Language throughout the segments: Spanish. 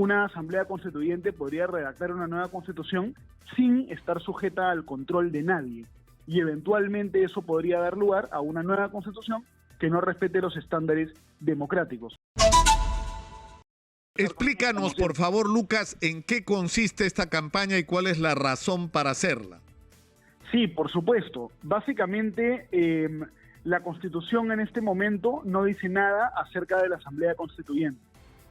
una asamblea constituyente podría redactar una nueva constitución sin estar sujeta al control de nadie. Y eventualmente eso podría dar lugar a una nueva constitución que no respete los estándares democráticos. Explícanos, por favor, Lucas, en qué consiste esta campaña y cuál es la razón para hacerla. Sí, por supuesto. Básicamente, la Constitución en este momento no dice nada acerca de la Asamblea Constituyente.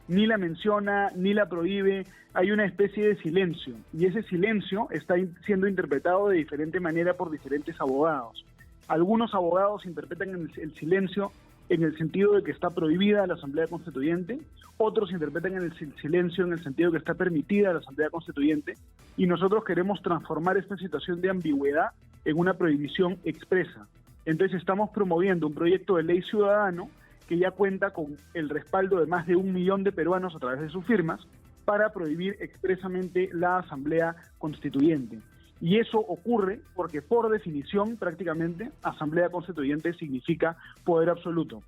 Ni la menciona, ni la prohíbe. Hay una especie de silencio. Y ese silencio está siendo interpretado de diferente manera por diferentes abogados. Algunos abogados interpretan el silencio en el sentido de que está prohibida la Asamblea Constituyente, otros interpretan el silencio en el sentido de que está permitida la Asamblea Constituyente, y nosotros queremos transformar esta situación de ambigüedad en una prohibición expresa. Entonces estamos promoviendo un proyecto de ley ciudadano que ya cuenta con el respaldo de más de 1 millón de peruanos a través de sus firmas para prohibir expresamente la Asamblea Constituyente. Y eso ocurre porque, por definición, prácticamente, Asamblea Constituyente significa poder absoluto.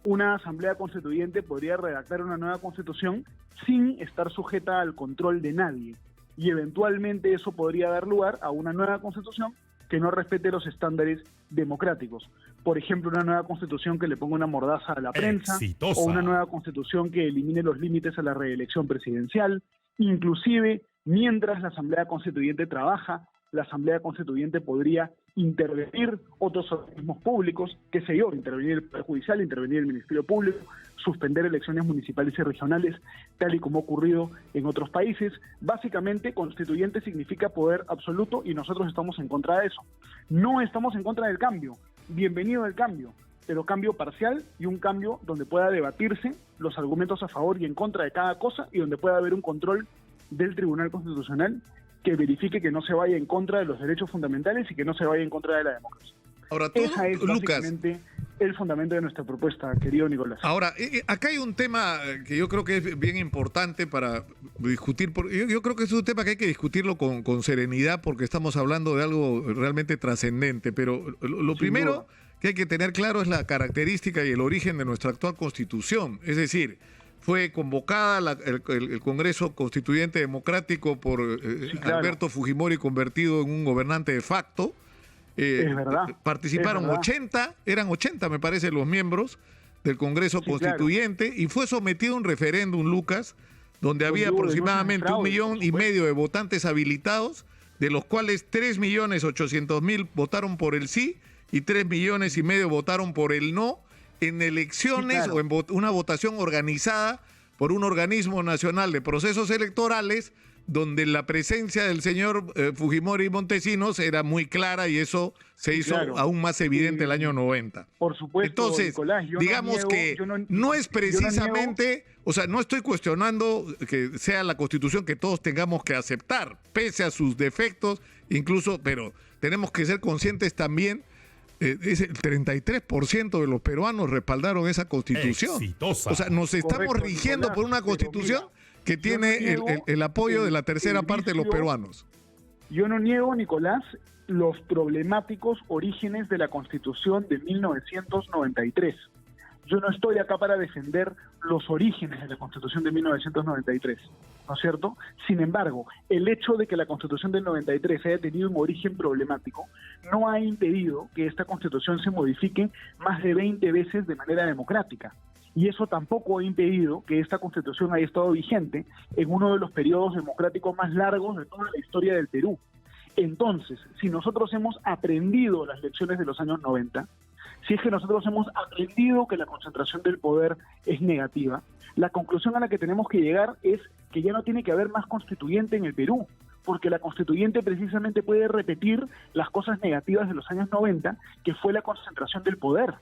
Una Asamblea Constituyente podría redactar una nueva Constitución sin estar sujeta al control de nadie. Y eventualmente eso podría dar lugar a una nueva Constitución que no respete los estándares democráticos. Por ejemplo, una nueva Constitución que le ponga una mordaza a la prensa, o una nueva Constitución que elimine los límites a la reelección presidencial. Inclusive, mientras la Asamblea Constituyente trabaja, la Asamblea Constituyente podría intervenir otros organismos públicos, qué sé yo, intervenir el Poder Judicial, intervenir el Ministerio Público, suspender elecciones municipales y regionales, tal y como ha ocurrido en otros países. Básicamente, constituyente significa poder absoluto y nosotros estamos en contra de eso. No estamos en contra del cambio, bienvenido el cambio, pero cambio parcial y un cambio donde pueda debatirse los argumentos a favor y en contra de cada cosa y donde pueda haber un control del Tribunal Constitucional que verifique que no se vaya en contra de los derechos fundamentales y que no se vaya en contra de la democracia. Ahora, esa es básicamente el fundamento de nuestra propuesta, querido Nicolás. Ahora, acá hay un tema que yo creo que es bien importante para discutir. Yo creo que es un tema que hay que discutirlo con serenidad porque estamos hablando de algo realmente trascendente. Pero lo primero que hay que tener claro es la característica y el origen de nuestra actual Constitución. Es decir, fue convocada el Congreso Constituyente Democrático por Alberto Fujimori, convertido en un gobernante de facto. Es verdad. Participaron 80, eran 80 me parece los miembros del Congreso Constituyente, y fue sometido a un referéndum, Lucas, donde había aproximadamente 1,5 millones de votantes habilitados, de los cuales 3.800.000 votaron por el sí y 3,5 millones votaron por el no, en elecciones o en una votación organizada por un organismo nacional de procesos electorales donde la presencia del señor Fujimori y Montesinos era muy clara, y eso se hizo aún más evidente el año 90. Por supuesto. Entonces, Nicolás, digamos que no es precisamente, o sea, no estoy cuestionando que sea la Constitución que todos tengamos que aceptar, pese a sus defectos, incluso, pero tenemos que ser conscientes también. El 33% de los peruanos respaldaron esa Constitución. Exitosa. O sea, nos estamos rigiendo Nicolás, por una Constitución que tiene el apoyo de la tercera parte de los peruanos. Yo no niego, Nicolás, los problemáticos orígenes de la Constitución de 1993. Yo no estoy acá para defender los orígenes de la Constitución de 1993, ¿no es cierto? Sin embargo, el hecho de que la Constitución del 93 haya tenido un origen problemático no ha impedido que esta Constitución se modifique más de 20 veces de manera democrática. Y eso tampoco ha impedido que esta Constitución haya estado vigente en uno de los periodos democráticos más largos de toda la historia del Perú. Entonces, si nosotros hemos aprendido las lecciones de los años 90, si es que nosotros hemos aprendido que la concentración del poder es negativa, la conclusión a la que tenemos que llegar es que ya no tiene que haber más constituyente en el Perú, porque la constituyente precisamente puede repetir las cosas negativas de los años 90, que fue la concentración del poder.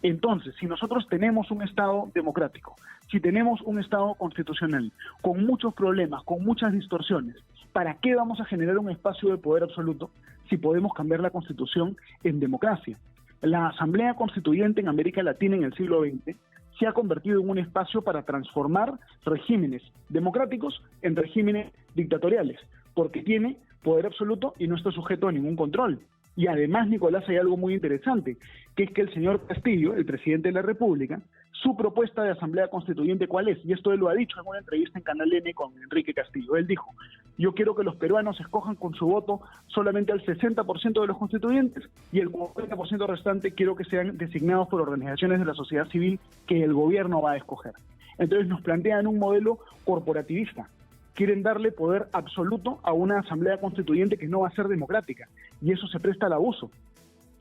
Entonces, si nosotros tenemos un Estado democrático, si tenemos un Estado constitucional, con muchos problemas, con muchas distorsiones, ¿para qué vamos a generar un espacio de poder absoluto si podemos cambiar la Constitución en democracia? La Asamblea Constituyente en América Latina en el siglo XX se ha convertido en un espacio para transformar regímenes democráticos en regímenes dictatoriales, porque tiene poder absoluto y no está sujeto a ningún control. Y además, Nicolás, hay algo muy interesante, que es que el señor Castillo, el presidente de la República, Su propuesta de asamblea constituyente, ¿cuál es? Y esto él lo ha dicho en una entrevista en Canal N con Enrique Castillo. Él dijo: yo quiero que los peruanos escojan con su voto solamente al 60% de los constituyentes, y el 40% restante quiero que sean designados por organizaciones de la sociedad civil que el gobierno va a escoger. Entonces nos plantean un modelo corporativista. Quieren darle poder absoluto a una asamblea constituyente que no va a ser democrática, y eso se presta al abuso.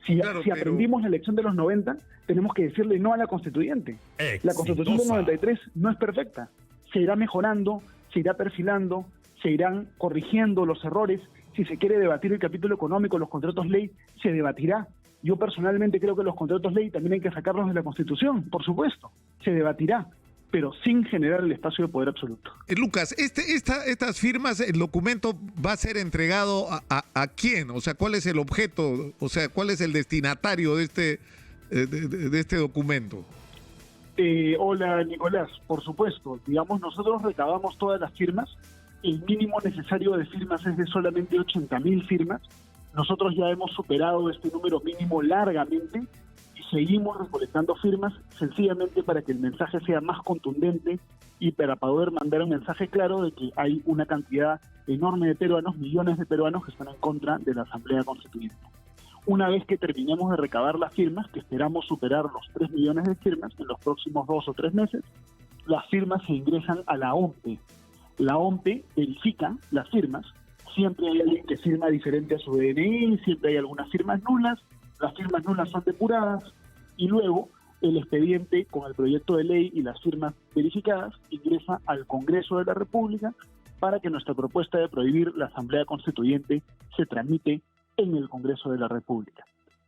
Si aprendimos la elección de los 90, tenemos que decirle no a la constituyente. La constitución del 93 no es perfecta. Se irá mejorando, se irá perfilando, se irán corrigiendo los errores. Si se quiere debatir el capítulo económico, los contratos ley, se debatirá. Yo personalmente creo que los contratos ley también hay que sacarlos de la Constitución, por supuesto. Se debatirá, pero sin generar el espacio de poder absoluto. Lucas, estas firmas, el documento va a ser entregado a quién, o sea, ¿cuál es el objeto, o sea, cuál es el destinatario de este documento? Hola, Nicolás, por supuesto, digamos, nosotros recabamos todas las firmas, el mínimo necesario de firmas es de solamente 80.000 firmas, nosotros ya hemos superado este número mínimo largamente, seguimos recolectando firmas sencillamente para que el mensaje sea más contundente y para poder mandar un mensaje claro de que hay una cantidad enorme de peruanos, millones de peruanos que están en contra de la Asamblea Constituyente. Una vez que terminemos de recabar las firmas, que esperamos superar los 3 millones de firmas en los próximos 2 o 3 meses, las firmas se ingresan a la OMPE. La OMPE verifica las firmas, siempre hay alguien que firma diferente a su DNI, siempre hay algunas firmas nulas, las firmas nulas son depuradas y luego el expediente con el proyecto de ley y las firmas verificadas ingresa al Congreso de la República para que nuestra propuesta de prohibir la Asamblea Constituyente se tramite en el Congreso de la República.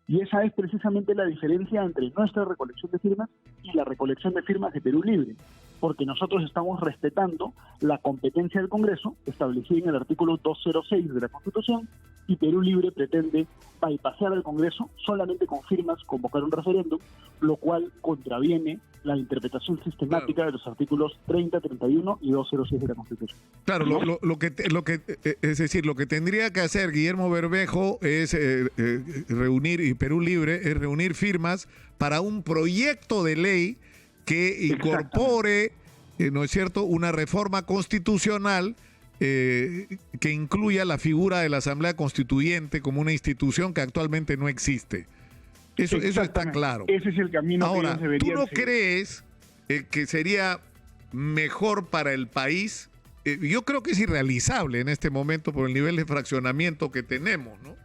Y esa es precisamente la diferencia entre nuestra recolección de firmas y la recolección de firmas de Perú Libre, porque nosotros estamos respetando la competencia del Congreso establecida en el artículo 206 de la Constitución, y Perú Libre pretende bypasear al Congreso solamente con firmas, convocar un referéndum, lo cual contraviene la interpretación sistemática de los artículos 30, 31 y 206 de la Constitución. Claro, lo que tendría que hacer Guillermo Bermejo es reunir, y Perú Libre es reunir firmas para un proyecto de ley que incorpore, ¿no es cierto?, una reforma constitucional que incluya la figura de la Asamblea Constituyente como una institución que actualmente no existe. Eso está claro. Ese es el camino. Ahora, que deberían ¿tú no seguir. crees que sería mejor para el país? Yo creo que es irrealizable en este momento por el nivel de fraccionamiento que tenemos, ¿no?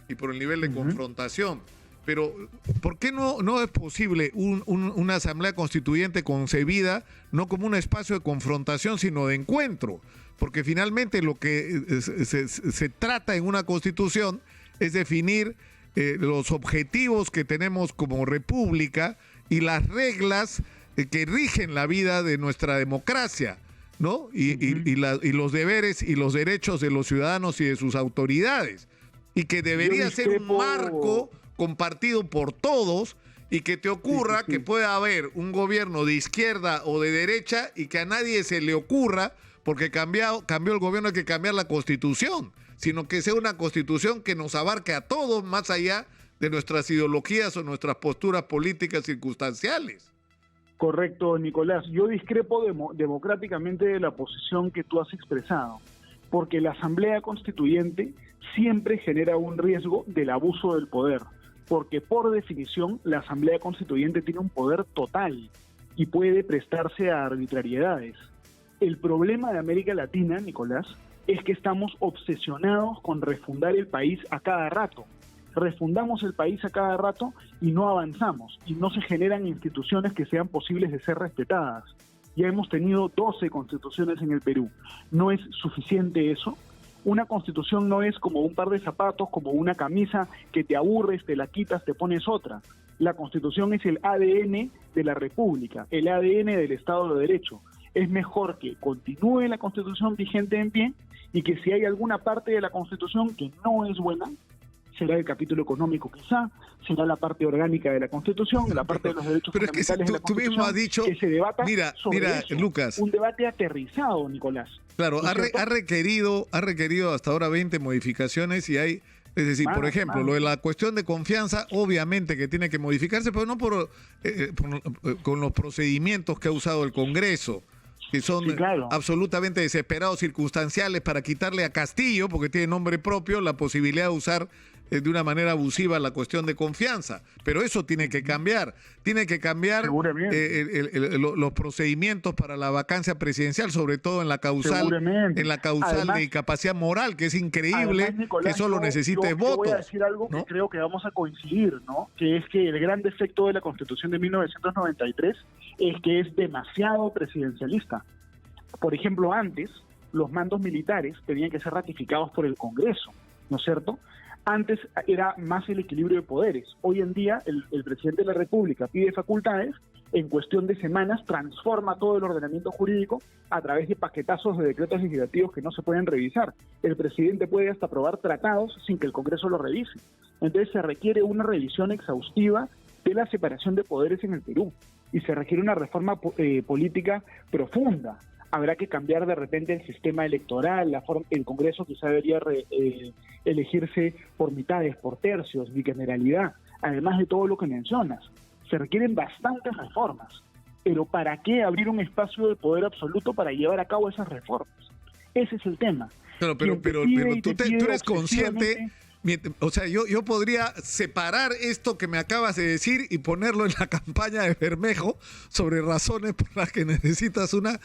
Y por el nivel de confrontación. Pero, ¿por qué no es posible una asamblea constituyente concebida no como un espacio de confrontación, sino de encuentro? Porque finalmente lo que se trata en una constitución es definir los objetivos que tenemos como república y las reglas que rigen la vida de nuestra democracia, ¿no? Y los deberes y los derechos de los ciudadanos y de sus autoridades. Y que debería ser un marco compartido por todos, y que te ocurra que pueda haber un gobierno de izquierda o de derecha y que a nadie se le ocurra, porque cambió el gobierno, hay que cambiar la Constitución, sino que sea una Constitución que nos abarque a todos más allá de nuestras ideologías o nuestras posturas políticas circunstanciales. Correcto, Nicolás. Yo discrepo democráticamente de la posición que tú has expresado, porque la Asamblea Constituyente siempre genera un riesgo del abuso del poder, porque por definición la Asamblea Constituyente tiene un poder total y puede prestarse a arbitrariedades. El problema de América Latina, Nicolás, es que estamos obsesionados con refundar el país a cada rato. Refundamos el país a cada rato y no avanzamos, y no se generan instituciones que sean posibles de ser respetadas. Ya hemos tenido 12 constituciones en el Perú. ¿No es suficiente eso? Una constitución no es como un par de zapatos, como una camisa que te aburres, te la quitas, te pones otra. La constitución es el ADN de la República, el ADN del Estado de Derecho. Es mejor que continúe la constitución vigente en pie, y que si hay alguna parte de la constitución que no es buena, será el capítulo económico quizá, será la parte orgánica de la Constitución, la parte de los derechos fundamentales de la Constitución, tú mismo has dicho, que se debata sobre eso. Lucas, un debate aterrizado, Nicolás. Claro, ha requerido hasta ahora 20 modificaciones, y hay Es decir, por ejemplo, lo de la cuestión de confianza, obviamente que tiene que modificarse, pero no con los procedimientos que ha usado el Congreso, que son absolutamente desesperados, circunstanciales, para quitarle a Castillo, porque tiene nombre propio, la posibilidad de usar de una manera abusiva la cuestión de confianza. Pero eso tiene que cambiar. Tiene que cambiar los procedimientos para la vacancia presidencial, sobre todo en la causal además, de incapacidad moral, que es increíble, además, Nicolás, que solo necesite votos. Yo voy a decir algo que creo que vamos a coincidir, ¿no? Que es que el gran defecto de la Constitución de 1993 es que es demasiado presidencialista. Por ejemplo, antes los mandos militares tenían que ser ratificados por el Congreso, ¿no es cierto? Antes era más el equilibrio de poderes. Hoy en día el presidente de la República pide facultades, en cuestión de semanas transforma todo el ordenamiento jurídico a través de paquetazos de decretos legislativos que no se pueden revisar. El presidente puede hasta aprobar tratados sin que el Congreso lo revise. Entonces se requiere una revisión exhaustiva de la separación de poderes en el Perú y se requiere una reforma política profunda. Habrá que cambiar de repente el sistema electoral, el Congreso quizá debería elegirse por mitades, por tercios, bicameralidad, además de todo lo que mencionas. Se requieren bastantes reformas, pero ¿para qué abrir un espacio de poder absoluto para llevar a cabo esas reformas? Ese es el tema. Claro, pero tú eres consciente. O sea, yo podría separar esto que me acabas de decir y ponerlo en la campaña de Bermejo sobre razones por las que necesitas una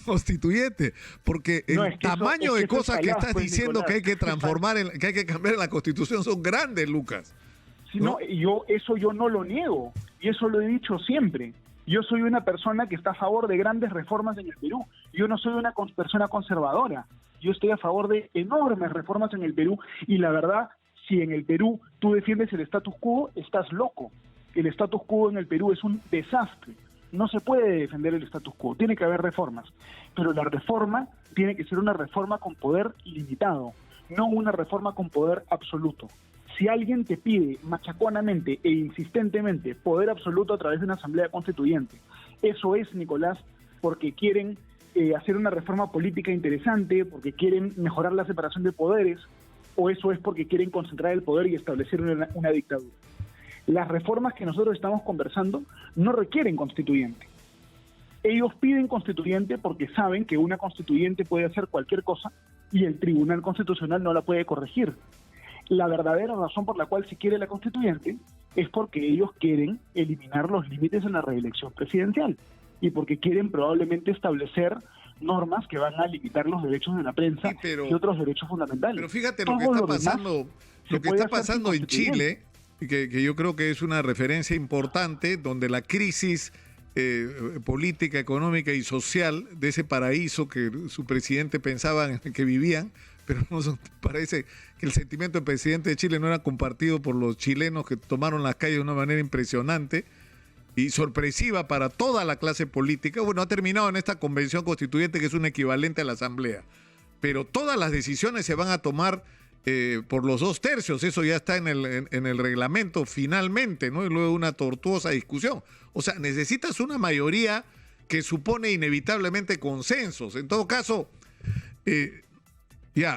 constituyente, porque el tamaño de cosas que estás diciendo, Nicolás, que hay que transformar, que hay que cambiar en la Constitución son grandes, Lucas. Sí, ¿no? Eso yo no lo niego, y eso lo he dicho siempre. Yo soy una persona que está a favor de grandes reformas en el Perú. Yo no soy una persona conservadora. Yo estoy a favor de enormes reformas en el Perú, y la verdad, si en el Perú tú defiendes el status quo, estás loco. El status quo en el Perú es un desastre. No se puede defender el status quo, tiene que haber reformas. Pero la reforma tiene que ser una reforma con poder limitado, no una reforma con poder absoluto. Si alguien te pide machaconamente e insistentemente poder absoluto a través de una asamblea constituyente, eso es, Nicolás, porque quieren hacer una reforma política interesante, porque quieren mejorar la separación de poderes, o eso es porque quieren concentrar el poder y establecer una dictadura. Las reformas que nosotros estamos conversando no requieren constituyente. Ellos piden constituyente porque saben que una constituyente puede hacer cualquier cosa y el Tribunal Constitucional no la puede corregir. La verdadera razón por la cual se quiere la constituyente es porque ellos quieren eliminar los límites en la reelección presidencial y porque quieren probablemente establecer normas que van a limitar los derechos de la prensa y otros derechos fundamentales. Pero fíjate lo que está pasando en Chile, que yo creo que es una referencia importante, donde la crisis política, económica y social de ese paraíso que su presidente pensaba que vivían, pero parece que el sentimiento del presidente de Chile no era compartido por los chilenos, que tomaron las calles de una manera impresionante y sorpresiva para toda la clase política. Bueno, ha terminado en esta convención constituyente, que es un equivalente a la asamblea, pero todas las decisiones se van a tomar por los 2/3, eso ya está en el reglamento finalmente, ¿no? Y luego una tortuosa discusión. O sea, necesitas una mayoría que supone inevitablemente consensos. En todo caso,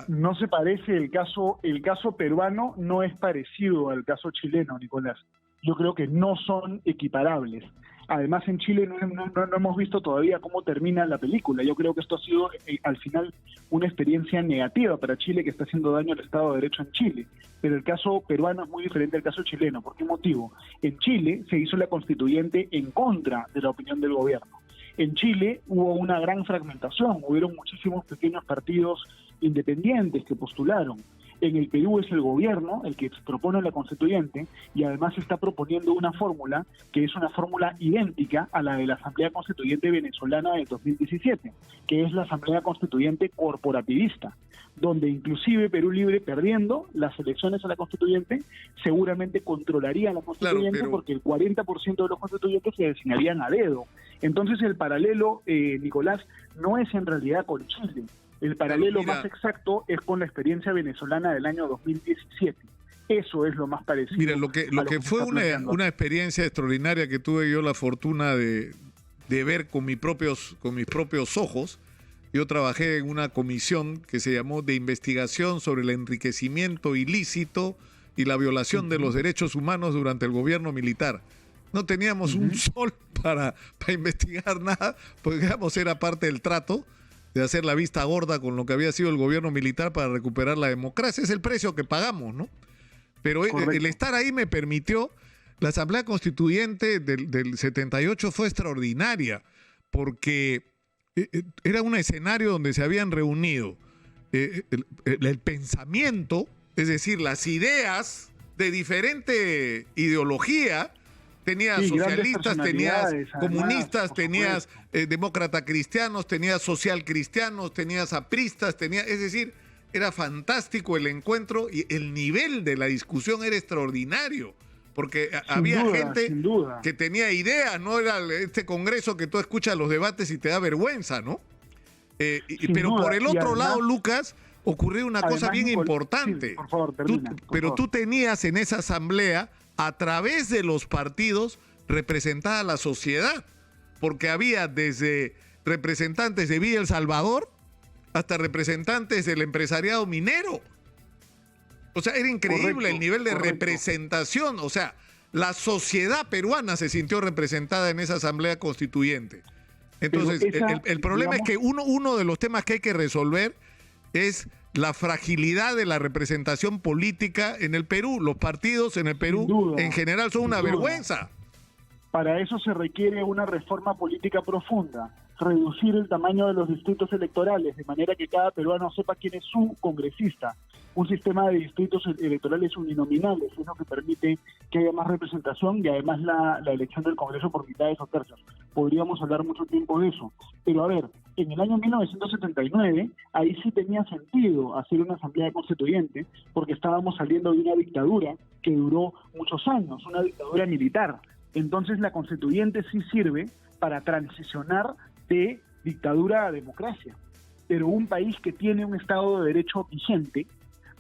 no se parece el caso peruano, no es parecido al caso chileno, Nicolás. Yo creo que no son equiparables. Además, en Chile no hemos visto todavía cómo termina la película. Yo creo que esto ha sido, al final, una experiencia negativa para Chile, que está haciendo daño al Estado de Derecho en Chile. Pero el caso peruano es muy diferente al caso chileno. ¿Por qué motivo? En Chile se hizo la constituyente en contra de la opinión del gobierno. En Chile hubo una gran fragmentación, hubieron muchísimos pequeños partidos independientes que postularon. En el Perú es el gobierno el que propone la constituyente y además está proponiendo una fórmula que es una fórmula idéntica a la de la Asamblea Constituyente Venezolana de 2017, que es la Asamblea Constituyente corporativista, donde inclusive Perú Libre, perdiendo las elecciones a la constituyente, seguramente controlaría la constituyente, porque el 40% de los constituyentes se designarían a dedo. Entonces el paralelo, Nicolás, no es en realidad con Chile. El paralelo más exacto es con la experiencia venezolana del año 2017. Eso es lo más parecido. Mira, lo que fue una experiencia extraordinaria que tuve yo la fortuna de ver con mis propios ojos, yo trabajé en una comisión que se llamó de investigación sobre el enriquecimiento ilícito y la violación de los derechos humanos durante el gobierno militar. No teníamos un sol para investigar nada, porque digamos era parte del trato de hacer la vista gorda con lo que había sido el gobierno militar para recuperar la democracia. Es el precio que pagamos, ¿no? Pero el estar ahí me permitió. La Asamblea Constituyente del 78 fue extraordinaria, porque era un escenario donde se habían reunido el pensamiento, es decir, las ideas de diferente ideología. Tenías socialistas, tenías comunistas, tenías demócratas cristianos, tenías social cristianos, tenías apristas, es decir, era fantástico el encuentro y el nivel de la discusión era extraordinario, porque había gente que tenía ideas, no era este congreso que tú escuchas los debates y te da vergüenza, ¿no? Pero por el otro lado, Lucas, ocurrió una cosa bien importante. Sí, por favor, termina, tú tenías en esa asamblea, a través de los partidos, representada la sociedad, porque había desde representantes de Villa El Salvador hasta representantes del empresariado minero. O sea, era increíble el nivel de representación. O sea, la sociedad peruana se sintió representada en esa asamblea constituyente. Entonces, el problema es que uno de los temas que hay que resolver es la fragilidad de la representación política en el Perú. Los partidos en el Perú en general son una vergüenza. Para eso se requiere una reforma política profunda, reducir el tamaño de los distritos electorales, de manera que cada peruano sepa quién es su congresista. Un sistema de distritos electorales uninominales es lo que permite que haya más representación y además la elección del Congreso por mitades o tercios. Podríamos hablar mucho tiempo de eso. Pero a ver, en el año 1979, ahí sí tenía sentido hacer una asamblea constituyente, porque estábamos saliendo de una dictadura que duró muchos años, una dictadura militar. Entonces la constituyente sí sirve para transicionar de dictadura a democracia. Pero un país que tiene un Estado de Derecho vigente,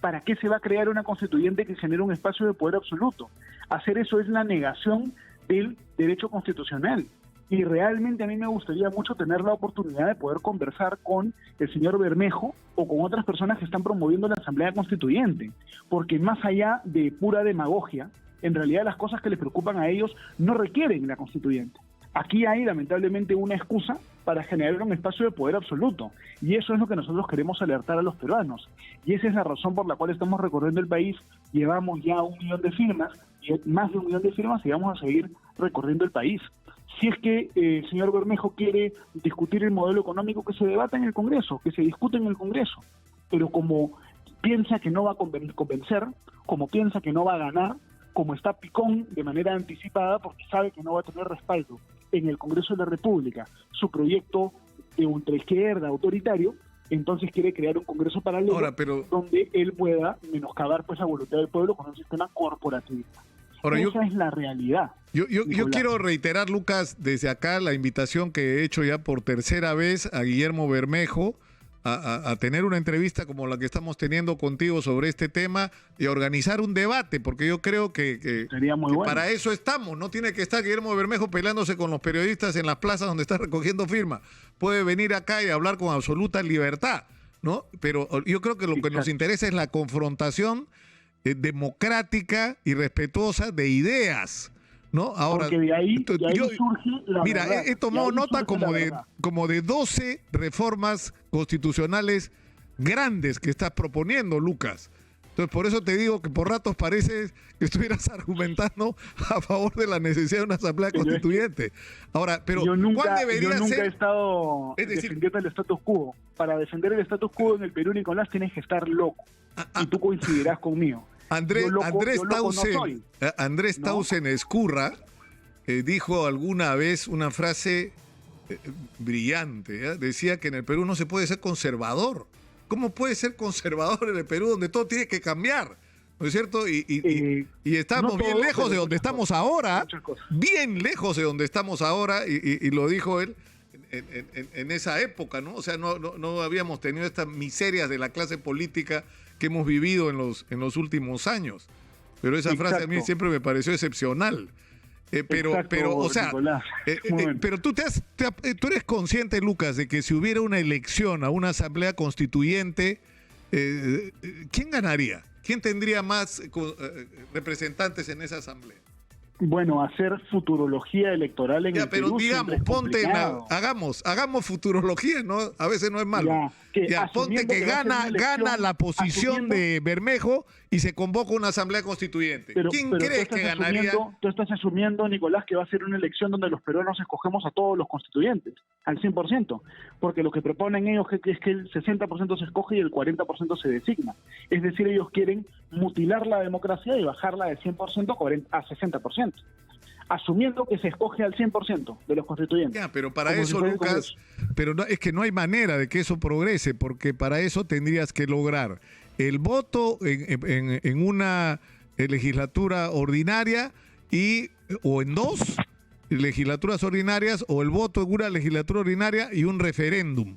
¿para qué se va a crear una constituyente que genere un espacio de poder absoluto? Hacer eso es la negación del derecho constitucional. Y realmente a mí me gustaría mucho tener la oportunidad de poder conversar con el señor Bermejo o con otras personas que están promoviendo la Asamblea Constituyente. Porque más allá de pura demagogia, en realidad las cosas que les preocupan a ellos no requieren la constituyente. Aquí hay lamentablemente una excusa para generar un espacio de poder absoluto, y eso es lo que nosotros queremos alertar a los peruanos, y esa es la razón por la cual estamos recorriendo el país. Llevamos ya 1 millón de firmas, y más de 1 millón de firmas, y vamos a seguir recorriendo el país. Si es que el señor Bermejo quiere discutir el modelo económico, que se debata en el Congreso, que se discute en el Congreso, pero como piensa que no va a convencer, como piensa que no va a ganar, como está picón de manera anticipada porque sabe que no va a tener respaldo en el Congreso de la República, su proyecto de ultraizquierda autoritario, entonces quiere crear un Congreso paralelo donde él pueda menoscabar pues la voluntad del pueblo con un sistema corporativista. Esa es la realidad. Yo quiero reiterar, Lucas, desde acá la invitación que he hecho ya por tercera vez a Guillermo Bermejo a tener una entrevista como la que estamos teniendo contigo sobre este tema y a organizar un debate, porque yo creo que sería muy bueno. Para eso estamos. No tiene que estar Guillermo Bermejo peleándose con los periodistas en las plazas donde está recogiendo firmas. Puede venir acá y hablar con absoluta libertad, ¿no? Pero yo creo que lo que nos interesa es la confrontación democrática y respetuosa de ideas, ¿no? Ahora, porque de ahí surge la mira, verdad. he tomado nota como de 12 reformas constitucionales grandes que estás proponiendo, Lucas. Entonces, por eso te digo que por ratos parece que estuvieras argumentando a favor de la necesidad de una asamblea constituyente. Ahora, pero ¿cuál debería ser? Yo nunca he estado defendiendo el status quo. Para defender el status quo en el Perú, Nicolás, tienes que estar loco. Y tú coincidirás conmigo. Andrés Tausen Escurra dijo alguna vez una frase brillante. Decía que en el Perú no se puede ser conservador. ¿Cómo puede ser conservador en el Perú donde todo tiene que cambiar? ¿No es cierto? Y estamos bien lejos de donde estamos ahora. Bien lejos de donde estamos ahora. Y lo dijo él en esa época, ¿no? O sea, no habíamos tenido estas miserias de la clase política que hemos vivido en los últimos años. Pero esa frase a mí siempre me pareció excepcional. Pero, o sea, pero tú eres consciente, Lucas, de que si hubiera una elección a una asamblea constituyente, ¿quién ganaría? ¿Quién tendría más representantes en esa asamblea? Bueno, hacer futurología electoral en el Perú. Pero digamos, hagamos futurología, ¿no? A veces no es malo. Ponte que gana la posición de Bermejo y se convoca una asamblea constituyente. ¿Quién crees que ganaría? Tú estás asumiendo, Nicolás, que va a ser una elección donde los peruanos escogemos a todos los constituyentes, al 100%, porque lo que proponen ellos es que el 60% se escoge y el 40% se designa. Es decir, ellos quieren mutilar la democracia y bajarla de 100% a 60%. Asumiendo que se escoge al 100% de los constituyentes. Pero para eso, Lucas, es que no hay manera de que eso progrese, porque para eso tendrías que lograr el voto en una legislatura ordinaria o en 2 legislaturas ordinarias, o el voto en una legislatura ordinaria y un referéndum.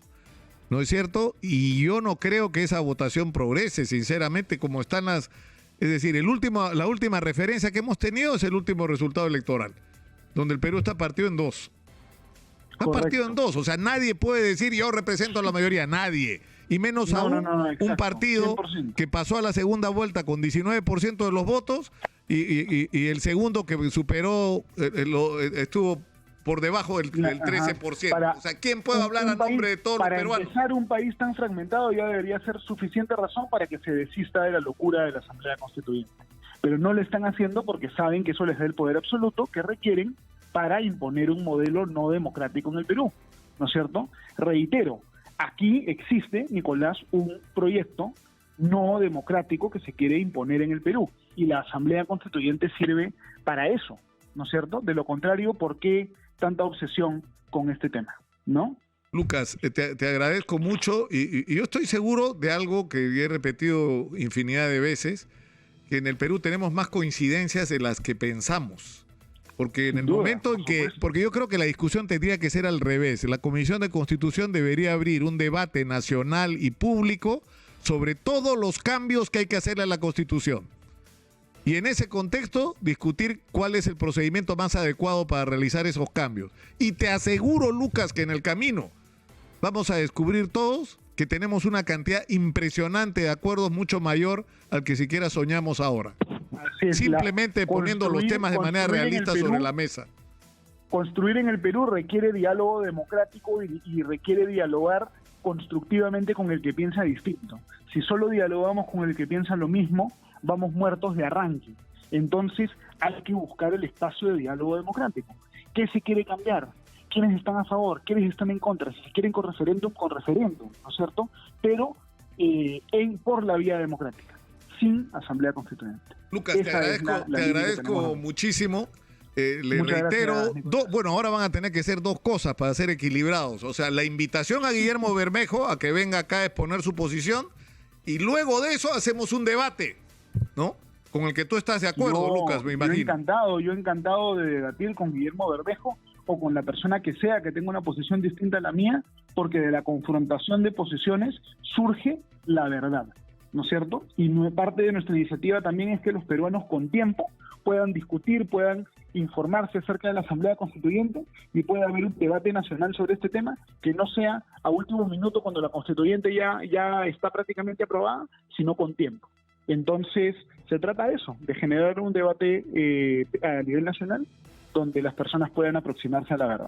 ¿No es cierto? Y yo no creo que esa votación progrese, sinceramente, como están las... Es decir, la última referencia que hemos tenido es el último resultado electoral, donde el Perú está partido en 2. Está partido en 2, o sea, nadie puede decir yo represento a la mayoría, nadie. Y menos aún un partido 100%. Que pasó a la segunda vuelta con 19% de los votos y el segundo que superó, estuvo por debajo del 13%. O sea, ¿quién puede hablar a nombre de todos los peruanos? Para empezar, un país tan fragmentado ya debería ser suficiente razón para que se desista de la locura de la Asamblea Constituyente. Pero no lo están haciendo porque saben que eso les da el poder absoluto que requieren para imponer un modelo no democrático en el Perú, ¿no es cierto? Reitero, aquí existe, Nicolás, un proyecto no democrático que se quiere imponer en el Perú y la Asamblea Constituyente sirve para eso, ¿no es cierto? De lo contrario, ¿por qué tanta obsesión con este tema, no? Lucas, te agradezco mucho y yo estoy seguro de algo que he repetido infinidad de veces, que en el Perú tenemos más coincidencias de las que pensamos. Porque en el momento en que... Porque yo creo que la discusión tendría que ser al revés. La Comisión de Constitución debería abrir un debate nacional y público sobre todos los cambios que hay que hacerle a la Constitución. Y en ese contexto, discutir cuál es el procedimiento más adecuado para realizar esos cambios. Y te aseguro, Lucas, que en el camino vamos a descubrir todos que tenemos una cantidad impresionante de acuerdos mucho mayor al que siquiera soñamos ahora. Simplemente poniendo los temas de manera realista sobre la mesa. Construir en el Perú requiere diálogo democrático y requiere dialogar constructivamente con el que piensa distinto. Si solo dialogamos con el que piensa lo mismo, vamos muertos de arranque. Entonces hay que buscar el espacio de diálogo democrático. ¿Qué se quiere cambiar? ¿Quiénes están a favor? ¿Quiénes están en contra? Si quieren con referéndum, ¿no es cierto? Pero por la vía democrática, sin asamblea constituyente. Lucas, te agradezco muchísimo. Le reitero, bueno, ahora van a tener que ser 2 cosas para ser equilibrados. O sea, la invitación a Guillermo Bermejo a que venga acá a exponer su posición y luego de eso hacemos un debate, ¿no? Con el que tú estás de acuerdo, Lucas, me imagino. Yo encantado de debatir con Guillermo Bermejo o con la persona que sea que tenga una posición distinta a la mía, porque de la confrontación de posiciones surge la verdad, ¿no es cierto? Y parte de nuestra iniciativa también es que los peruanos con tiempo puedan discutir, puedan informarse acerca de la Asamblea Constituyente y pueda haber un debate nacional sobre este tema que no sea a último minuto cuando la Constituyente ya está prácticamente aprobada, sino con tiempo. Entonces, se trata de eso, de generar un debate a nivel nacional donde las personas puedan aproximarse a la verdad.